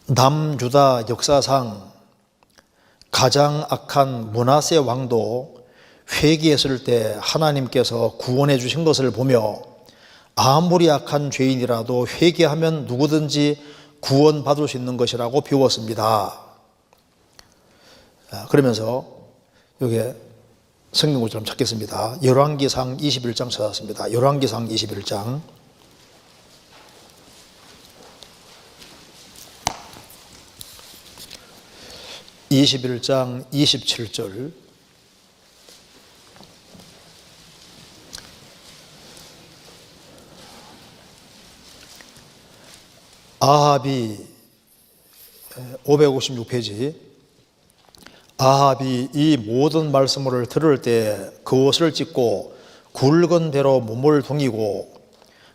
남유다 역사상 가장 악한 므낫세 왕도 회개했을 때 하나님께서 구원해 주신 것을 보며 아무리 악한 죄인이라도 회개하면 누구든지 구원받을 수 있는 것이라고 배웠습니다. 그러면서 여기 성경구처럼 찾겠습니다. 열왕기상 21장 찾았습니다. 열왕기상 21장 21장 27절 아합이 556페이지 아합이 이 모든 말씀을 들을 때 그 옷을 찢고 굵은 배로 몸을 동이고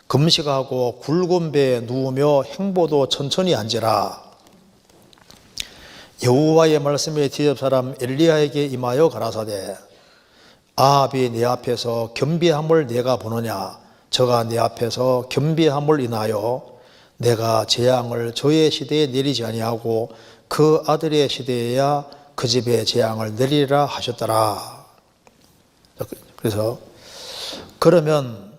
금식하고 굵은 배에 누우며 행보도 천천히 한지라. 여호와의 말씀에 디셉 사람 엘리야에게 임하여 가라사대 아합이 내 앞에서 겸비함을 내가 보느냐. 저가 내 앞에서 겸비함을 인하여 내가 재앙을 저의 시대에 내리지 아니하고 그 아들의 시대에야 그 집에 재앙을 내리라 하셨더라. 그래서 그러면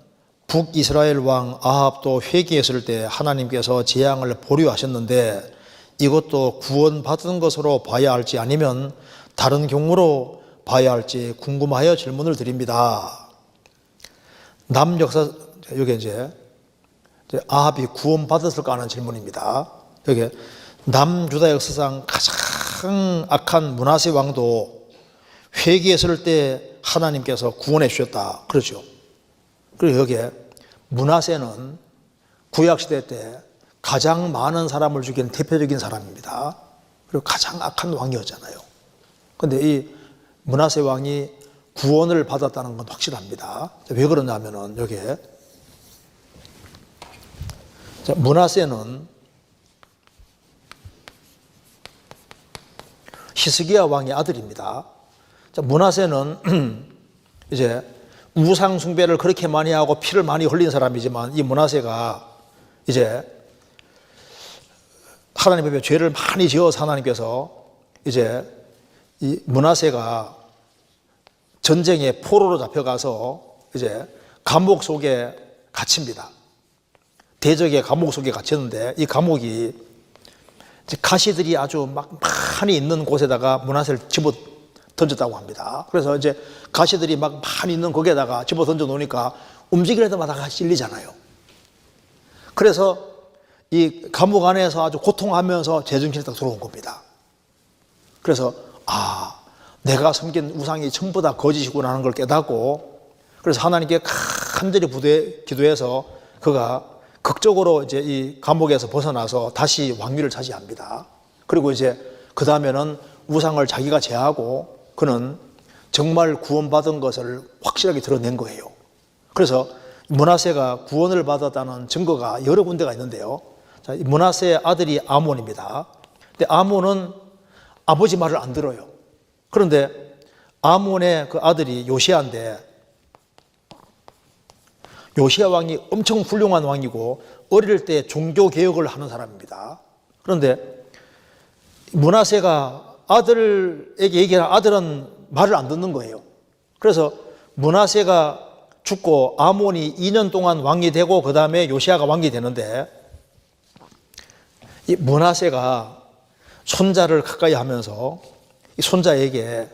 북이스라엘 왕 아합도 회개했을 때 하나님께서 재앙을 보류하셨는데 이것도 구원받은 것으로 봐야 할지 아니면 다른 경우로 봐야 할지 궁금하여 질문을 드립니다. 남역사 여기 이제 아합이 구원받았을까 하는 질문입니다. 여기 남유다 역사상 가장 악한 므낫세 왕도 회개했을 때 하나님께서 구원해 주셨다. 그렇죠. 그리고 여기에 므낫세는 구약시대 때 가장 많은 사람을 죽인 대표적인 사람입니다. 그리고 가장 악한 왕이었잖아요. 그런데 이 므낫세 왕이 구원을 받았다는 건 확실합니다. 왜 그러냐면은 여기에 므낫세는 히스기야 왕의 아들입니다. 므낫세는 이제 우상 숭배를 그렇게 많이 하고 피를 많이 흘린 사람이지만 이 므낫세가 이제 하나님 앞에 죄를 많이 지어서 하나님께서 이제 이 므낫세가 전쟁에 포로로 잡혀가서 이제 감옥 속에 갇힙니다. 대적의 감옥 속에 갇혔는데 이 감옥이 가시들이 아주 막 많이 있는 곳에다가 므낫세를 집어 던졌다고 합니다. 그래서 이제 가시들이 막 많이 있는 거기에다가 집어 던져 놓으니까 움직일 때마다 찔리잖아요. 그래서 이 감옥 안에서 아주 고통하면서 제정신이 딱 들어온 겁니다. 그래서 내가 섬긴 우상이 전부 다 거짓이구나 하는 걸 깨닫고 그래서 하나님께 간절히 기도해서 그가 극적으로 이제 이 감옥에서 벗어나서 다시 왕위를 차지합니다. 그리고 이제 그 다음에는 우상을 자기가 제하고 그는 정말 구원받은 것을 확실하게 드러낸 거예요. 그래서 므낫세가 구원을 받았다는 증거가 여러 군데가 있는데요. 자, 므낫세의 아들이 아몬입니다. 근데 아몬은 아버지 말을 안 들어요. 그런데 아몬의 그 아들이 요시야인데 요시야 왕이 엄청 훌륭한 왕이고 어릴 때 종교 개혁을 하는 사람입니다. 그런데 므낫세가 아들에게 얘기하는 아들은 말을 안 듣는 거예요. 그래서 므낫세가 죽고 아몬이 2년 동안 왕이 되고 그 다음에 요시야가 왕이 되는데 이 므낫세가 손자를 가까이 하면서 이 손자에게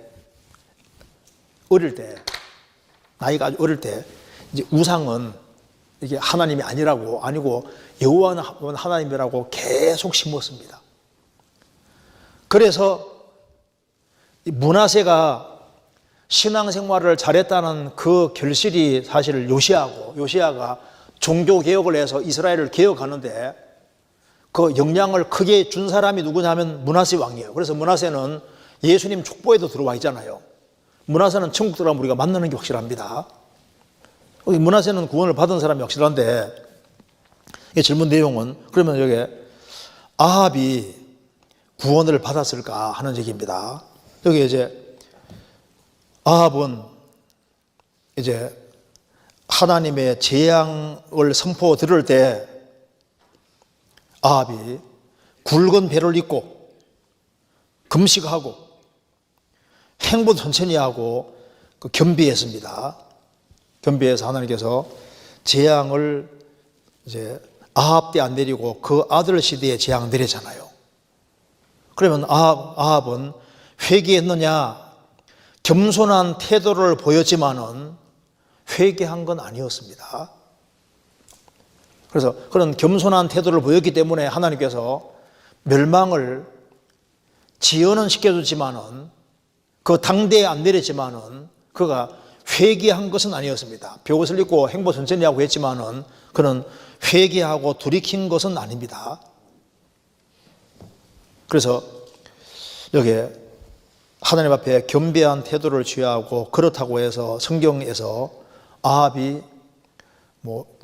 어릴 때 나이가 아주 어릴 때 이제 우상은 이게 하나님이 아니고 여호와는 하나님이라고 계속 심었습니다. 그래서 므낫세가 신앙생활을 잘했다는 그 결실이 사실 요시야가 종교개혁을 해서 이스라엘을 개혁하는데 그 영향을 크게 준 사람이 누구냐면 므낫세 왕이에요. 그래서 므낫세는 예수님 족보에도 들어와 있잖아요. 므낫세는 천국 들어가면 우리가 만나는 게 확실합니다. 므낫세는 구원을 받은 사람이 확실한데 이 질문 내용은 그러면 여기 아합이 구원을 받았을까 하는 얘기입니다. 여기 이제 아합은 이제 하나님의 재앙을 선포 들을 때 아합이 굵은 배를 입고 금식하고 행보 천천히 하고 겸비했습니다. 겸비해서 하나님께서 재앙을 이제 아합 때 안 내리고 그 아들 시대에 재앙 내리잖아요. 그러면 아합은 회개했느냐? 겸손한 태도를 보였지만은 회개한 건 아니었습니다. 그래서 그런 겸손한 태도를 보였기 때문에 하나님께서 멸망을 지연은 시켜줬지만은 그 당대에 안 내렸지만은 그가 회개한 것은 아니었습니다. 벽옷을 입고 행보 천천히 하고 했지만은 그는 회개하고 돌이킨 것은 아닙니다. 그래서 여기에 하나님 앞에 겸비한 태도를 취하고 그렇다고 해서 성경에서 아합이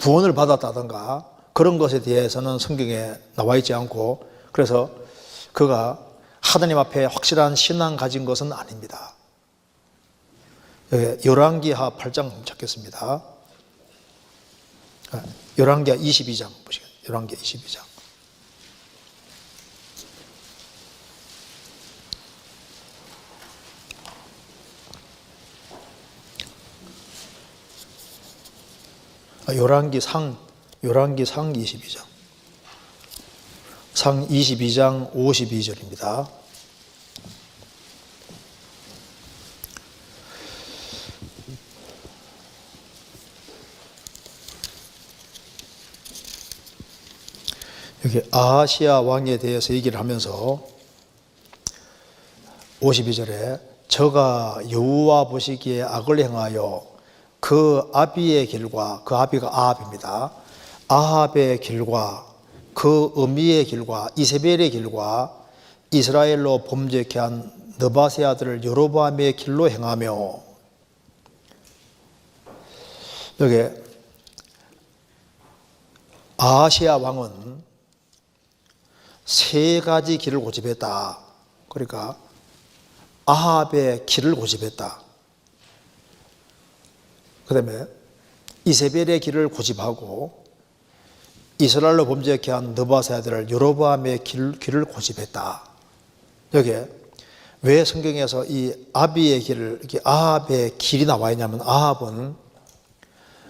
구원을 받았다든가 그런 것에 대해서는 성경에 나와 있지 않고, 그래서 그가 하나님 앞에 확실한 신앙 가진 것은 아닙니다. 열왕기하 8장 찾겠습니다. 열왕기하 22장 보시겠습니다. 열왕기하 22장. 열왕기상 22장. 상 22장 52절입니다. 여기 아하시아 왕에 대해서 얘기를 하면서 52절에 저가 여호와 보시기에 악을 행하여 그 아비의 길과, 그 아비가 아합입니다. 아합의 길과 그 어미의 길과 이세벨의 길과 이스라엘로 범죄케 한 느바세 아들 여로보암의 길로 행하며, 여기 아하시아 왕은 세 가지 길을 고집했다. 그러니까 아합의 길을 고집했다. 그 다음에 이세벨의 길을 고집하고 이스라엘로 범죄케 한 느바세 아들 여로보암의 길을 고집했다. 여기에 왜 성경에서 이 아비의 길을, 이렇게 아합의 길이 나와 있냐면, 아합은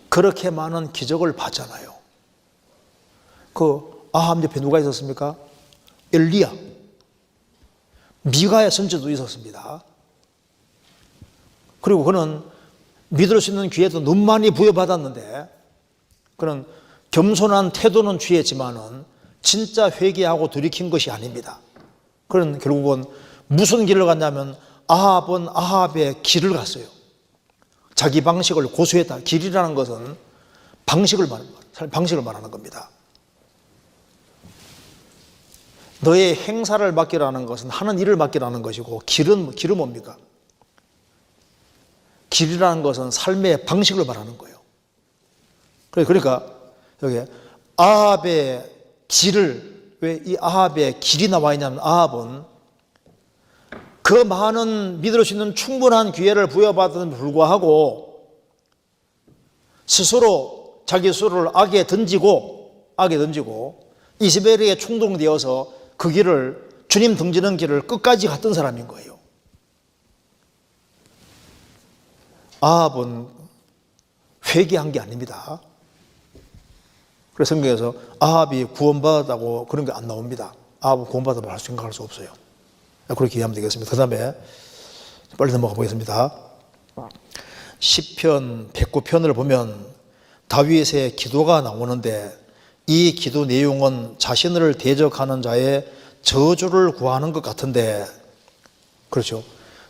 그렇게 많은 기적을 봤잖아요. 그 아합 옆에 누가 있었습니까? 엘리야, 미가의 선지도 있었습니다. 그리고 그는 믿을 수 있는 기회도 너무 많이 부여받았는데 그는 겸손한 태도는 취했지만은 진짜 회개하고 돌이킨 것이 아닙니다. 그는 결국은 무슨 길을 갔냐면 아합은 아합의 길을 갔어요. 자기 방식을 고수했다. 길이라는 것은 방식을 말하는 겁니다. 너의 행사를 맡기라는 것은 하는 일을 맡기라는 것이고, 길은 뭡니까? 길이라는 것은 삶의 방식을 말하는 거예요. 그러니까 여기 아합의 길을, 왜 이 아합의 길이 나와 있냐면, 아합은 그 많은 믿을 수 있는 충분한 기회를 부여받음에도 불구하고 스스로 자기 스스로를 악에 던지고 이세벨에게 충동되어서 그 길을, 주님 등지는 길을 끝까지 갔던 사람인 거예요. 아합은 회개한 게 아닙니다. 그래서 성경에서 아합이 구원받았다고 그런 게 안 나옵니다. 아합은 구원받았다고 생각할 수 없어요. 그렇게 이해하면 되겠습니다. 그 다음에 빨리 넘어가 보겠습니다. 시편 109편을 보면 다윗의 기도가 나오는데, 이 기도 내용은 자신을 대적하는 자의 저주를 구하는 것 같은데, 그렇죠?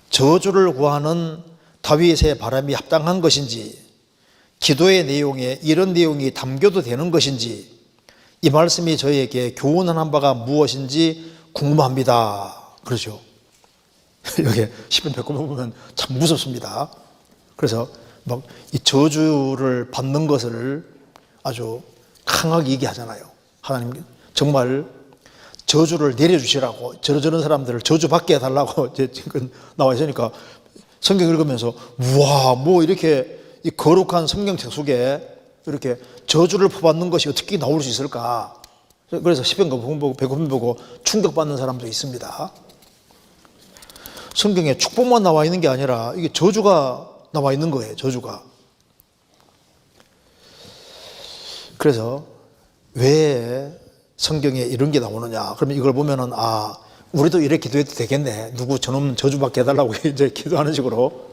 저주를 구하는 다윗의 바람이 합당한 것인지, 기도의 내용에 이런 내용이 담겨도 되는 것인지, 이 말씀이 저에게 교훈하는 바가 무엇인지 궁금합니다. 그렇죠? 여기 시편 109편 보면 참 무섭습니다. 그래서 막 이 저주를 받는 것을 아주 강하게 얘기하잖아요. 하나님 정말 저주를 내려주시라고, 저런 사람들을 저주받게 해달라고 지금 나와 있으니까 성경 읽으면서 우와, 뭐 이렇게 이 거룩한 성경책 속에 이렇게 저주를 퍼받는 것이 어떻게 나올 수 있을까? 그래서 시편과 배고픔 보고 충격받는 사람도 있습니다. 성경에 축복만 나와 있는 게 아니라 이게 저주가 나와 있는 거예요. 저주가. 그래서 왜 성경에 이런 게 나오느냐? 그러면 이걸 보면은 우리도 이렇게 기도해도 되겠네. 누구 저놈 저주받게 해달라고 이제 기도하는 식으로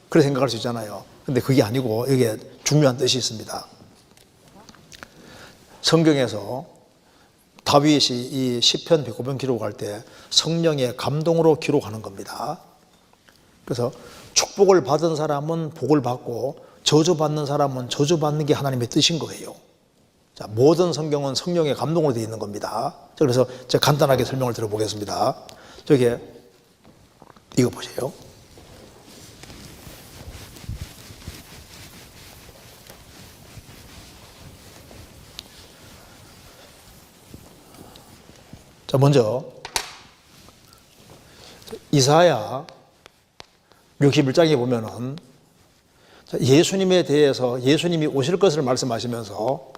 그렇게 생각할 수 있잖아요. 근데 그게 아니고 여기에 중요한 뜻이 있습니다. 성경에서 다윗이 이 시편 109편 기록할 때 성령의 감동으로 기록하는 겁니다. 그래서 축복을 받은 사람은 복을 받고 저주받는 사람은 저주받는 게 하나님의 뜻인 거예요. 자, 모든 성경은 성령의 감동으로 되어 있는 겁니다. 그래서 제가 간단하게 설명을 드려보겠습니다. 저기 이거 보세요. 자, 먼저 이사야 61장에 보면은 예수님에 대해서 예수님이 오실 것을 말씀하시면서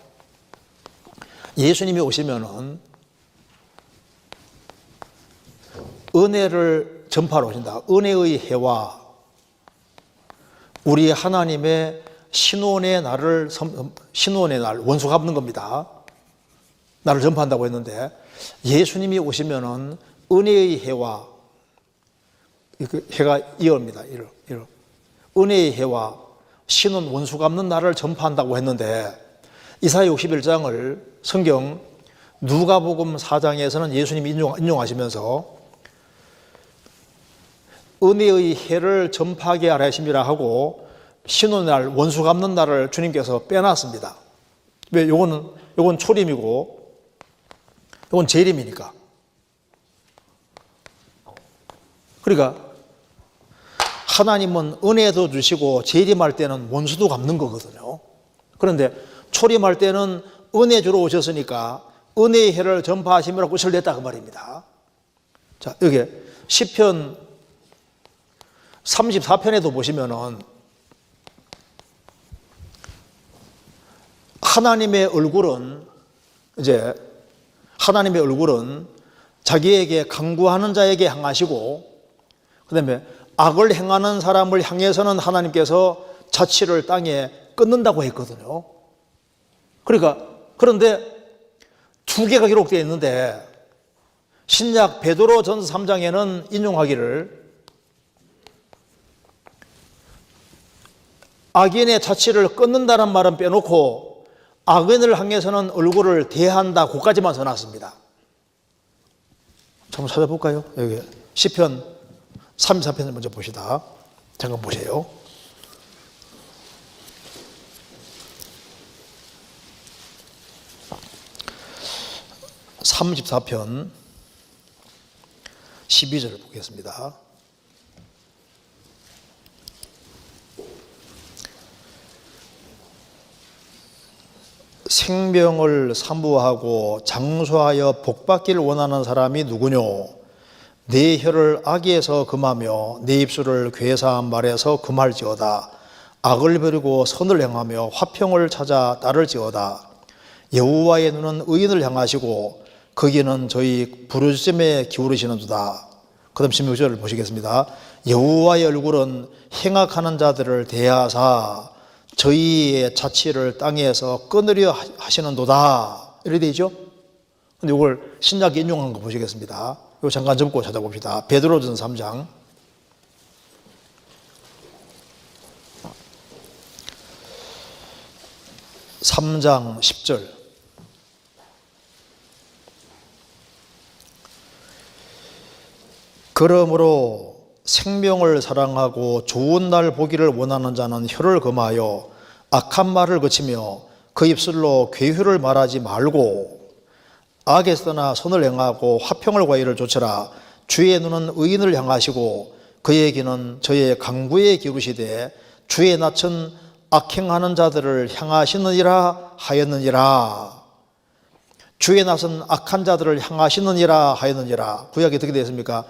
예수님이 오시면은 은혜를 전파하러 오신다. 은혜의 해와 우리 하나님의 신원의 날을 신원의 날 원수 갚는 겁니다. 나를 전파한다고 했는데 예수님이 오시면은 은혜의 해와 해가 이어옵니다. 은혜의 해와 신원 원수 갚는 날을 전파한다고 했는데 이사야 61장을 성경 누가복음 4장에서는 예수님이 인용하시면서 은혜의 해를 전파하게 하라 하심이라 하고 신원의 날 원수 갚는 날을 주님께서 빼놨습니다. 왜? 요건 초림이고 이건 재림이니까. 그러니까 하나님은 은혜도 주시고 재림할 때는 원수도 갚는 거거든요. 그런데 초림할 때는 은혜 주러 오셨으니까 은혜의 해를 전파하심이라고 끝을 냈다 그 말입니다. 자, 여기 시편 34편에도 보시면은 하나님의 얼굴은 자기에게 강구하는 자에게 향하시고 그다음에 악을 행하는 사람을 향해서는 하나님께서 자취를 땅에 끊는다고 했거든요. 그런데 두 개가 기록되어 있는데 신약 베드로 전서 3장에는 인용하기를 악인의 자취를 끊는다는 말은 빼놓고 악인을 향해서는 얼굴을 대한다 고까지만 써놨습니다. 한번 찾아볼까요? 여기 시편 34편을 먼저 보시다. 잠깐 보세요. (34편) 12절을 보겠습니다. 생명을 사모하고 장수하여 복받기를 원하는 사람이 누구뇨? 내 혀를 악에서 금하며 내 입술을 괴사한 말에서 금할지어다. 악을 버리고 선을 행하며 화평을 찾아 따를지어다. 여호와의 눈은 의인을 향하시고 거기는 저희 부르짖음에 기울이시는도다. 그 다음 16절을 보시겠습니다. 여호와의 얼굴은 행악하는 자들을 대하사 저희의 자취를 땅에서 끊으려 하시는도다. 이렇게 되죠. 근데 이걸 신약에 인용한 거 보시겠습니다. 이거 잠깐 접고 찾아봅시다. 베드로전서 3장 3장 10절. 그러므로 생명을 사랑하고 좋은 날 보기를 원하는 자는 혀를 금하여 악한 말을 그치며 그 입술로 괴휴를 말하지 말고 악에서 떠나 선을 행하고 화평을 과일을 좇으라. 주의 눈은 의인을 향하시고 그의 귀는 저의 강구에 기울이시되 주의 낯은 악행하는 자들을 향하시느니라 하였느니라. 주의 낯은 악한 자들을 향하시느니라 하였느니라. 구약이 어떻게 되었습니까?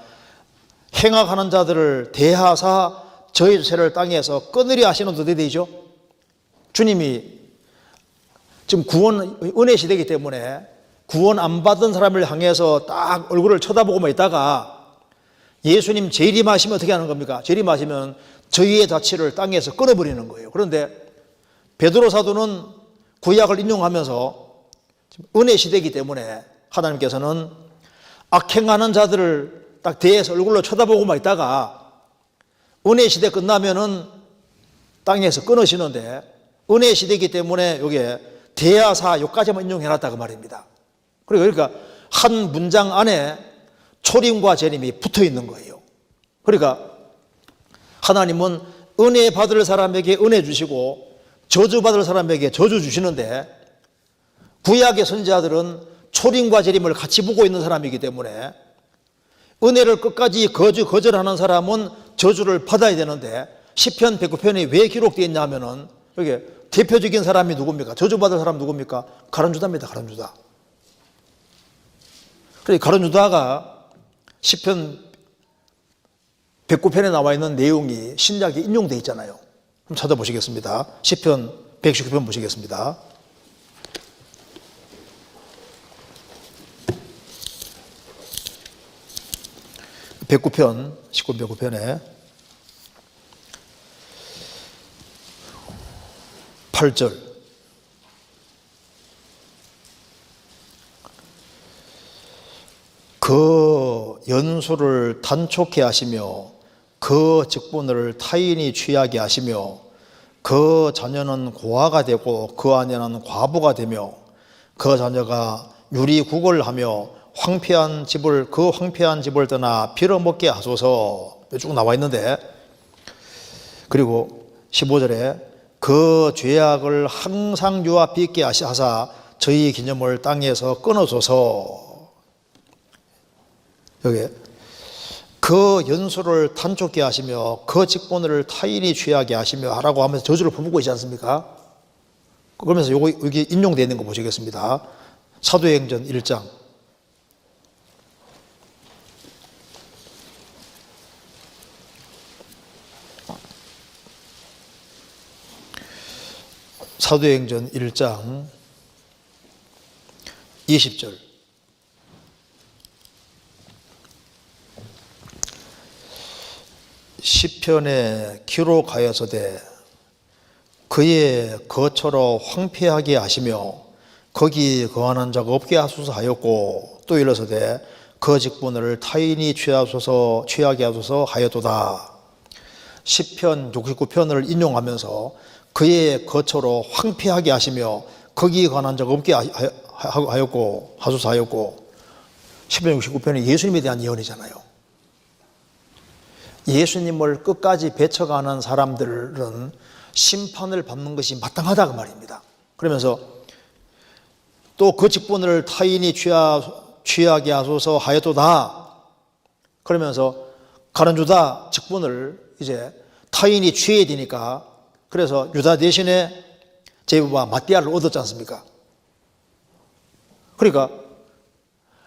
행악하는 자들을 대하사 저희 죄를 땅에서 끊으려 하시는 도대 되죠. 주님이 지금 구원 은혜 시대이기 때문에 구원 안 받은 사람을 향해서 딱 얼굴을 쳐다보고만 있다가 예수님 재림하시면 어떻게 하는 겁니까? 재림하시면 저희의 자취를 땅에서 끊어버리는 거예요. 그런데 베드로 사도는 구약을 인용하면서 은혜 시대이기 때문에 하나님께서는 악행하는 자들을 딱 대해서 얼굴로 쳐다보고만 있다가 은혜 시대 끝나면은 땅에서 끊으시는데, 은혜 시대이기 때문에 여기에 대하사 여기까지만 인용해놨다 그 말입니다. 그러니까 한 문장 안에 초림과 재림이 붙어 있는 거예요. 그러니까 하나님은 은혜 받을 사람에게 은혜 주시고 저주 받을 사람에게 저주 주시는데, 구약의 선지자들은 초림과 재림을 같이 보고 있는 사람이기 때문에 은혜를 끝까지 거절하는 사람은 저주를 받아야 되는데, 시편 109편이 왜 기록되어 있냐 하면은 여기 대표적인 사람이 누굽니까? 저주받을 사람 누굽니까? 가룟유다입니다. 가룟유다. 그래서 가룟유다가 시편 109편에 나와 있는 내용이 신약에 인용되어 있잖아요. 한번 찾아보시겠습니다. 시편 119편 보시겠습니다. 시편 109편에 8절. 그 연수를 단촉해 하시며 그 직분을 타인이 취하게 하시며 그 자녀는 고아가 되고 그 아내는 과부가 되며 그 자녀가 유리국을 하며 황폐한 집을 떠나 빌어먹게 하소서. 쭉 나와 있는데, 그리고 15절에 그 죄악을 항상 유압 있게 하사 저희 기념을 땅에서 끊어줘서, 여기 그 연수를 단촉게 하시며 그 직분을 타인이 취하게 하시며 라고 하면서 저주를 퍼붓고 있지 않습니까? 그러면서 여기 인용되어 있는 거 보시겠습니다. 사도행전 1장. 사도행전 1장 20절. 시편에 기록하여서되 그의 거처로 황폐하게 하시며 거기 거하는 자가 없게 하소서 하였고, 또 일러서되 그 직분을 타인이 취하게 하소서 하였도다. 시편 69편을 인용하면서 그의 거처로 황폐하게 하시며 거기 관한 자가 없게 하였고 하소서 하였고, 시편 69편이 예수님에 대한 예언이잖아요. 예수님을 끝까지 배쳐가는 사람들은 심판을 받는 것이 마땅하다 그 말입니다. 그러면서 또 그 직분을 타인이 취하게 하소서 하였도다. 그러면서 가룟유다 직분을 이제 타인이 취해야 되니까, 그래서 유다 대신에 제부와 마띠아를 얻었지 않습니까? 그러니까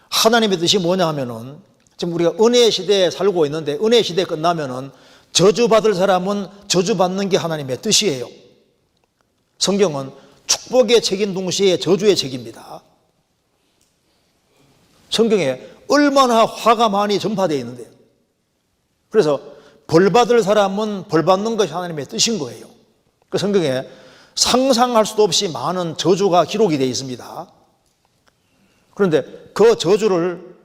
하나님의 뜻이 뭐냐 하면은, 지금 우리가 은혜 시대에 살고 있는데 은혜 시대 끝나면은 저주받을 사람은 저주받는 게 하나님의 뜻이에요. 성경은 축복의 책인 동시에 저주의 책입니다. 성경에 얼마나 화가 많이 전파되어 있는데요. 그래서 벌받을 사람은 벌받는 것이 하나님의 뜻인 거예요. 그 성경에 상상할 수도 없이 많은 저주가 기록이 되어 있습니다. 그런데 그 저주를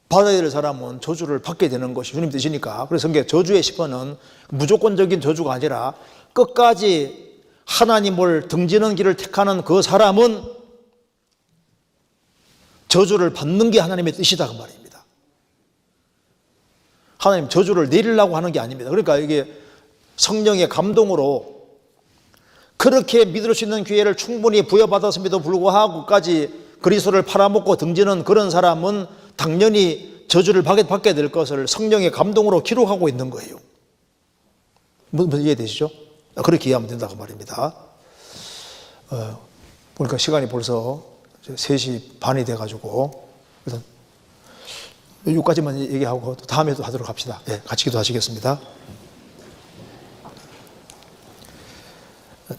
받아야 될 사람은 저주를 받게 되는 것이 주님 뜻이니까, 그래서 성경 저주의 시편은 무조건적인 저주가 아니라 끝까지 하나님을 등지는 길을 택하는 그 사람은 저주를 받는 게 하나님의 뜻이다 그 말입니다. 하나님 저주를 내리려고 하는 게 아닙니다. 그러니까 이게 성령의 감동으로 그렇게 믿을 수 있는 기회를 충분히 부여받았음에도 불구하고까지 그리스도를 팔아먹고 등지는 그런 사람은 당연히 저주를 받게 될 것을 성령의 감동으로 기록하고 있는 거예요. 이해되시죠? 그렇게 이해하면 된다고 말입니다. 보니까 시간이 벌써 3시 반이 돼가지고 일단 여기까지만 얘기하고 다음에도 하도록 합시다. 네, 같이 기도하시겠습니다.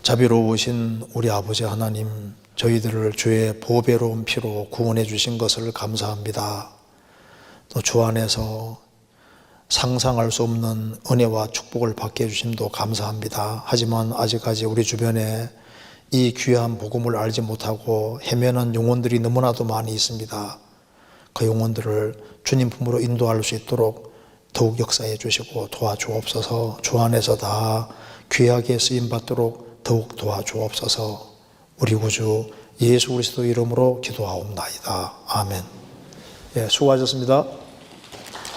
자비로우신 우리 아버지 하나님, 저희들을 주의 보배로운 피로 구원해 주신 것을 감사합니다. 또 주 안에서 상상할 수 없는 은혜와 축복을 받게 해주심도 감사합니다. 하지만 아직까지 우리 주변에 이 귀한 복음을 알지 못하고 헤매는 영혼들이 너무나도 많이 있습니다. 그 영혼들을 주님 품으로 인도할 수 있도록 더욱 역사해 주시고 도와주옵소서. 주 안에서 다 귀하게 쓰임받도록 더욱 도와주옵소서. 우리 구주 예수 그리스도 이름으로 기도하옵나이다. 아멘. 예, 수고하셨습니다.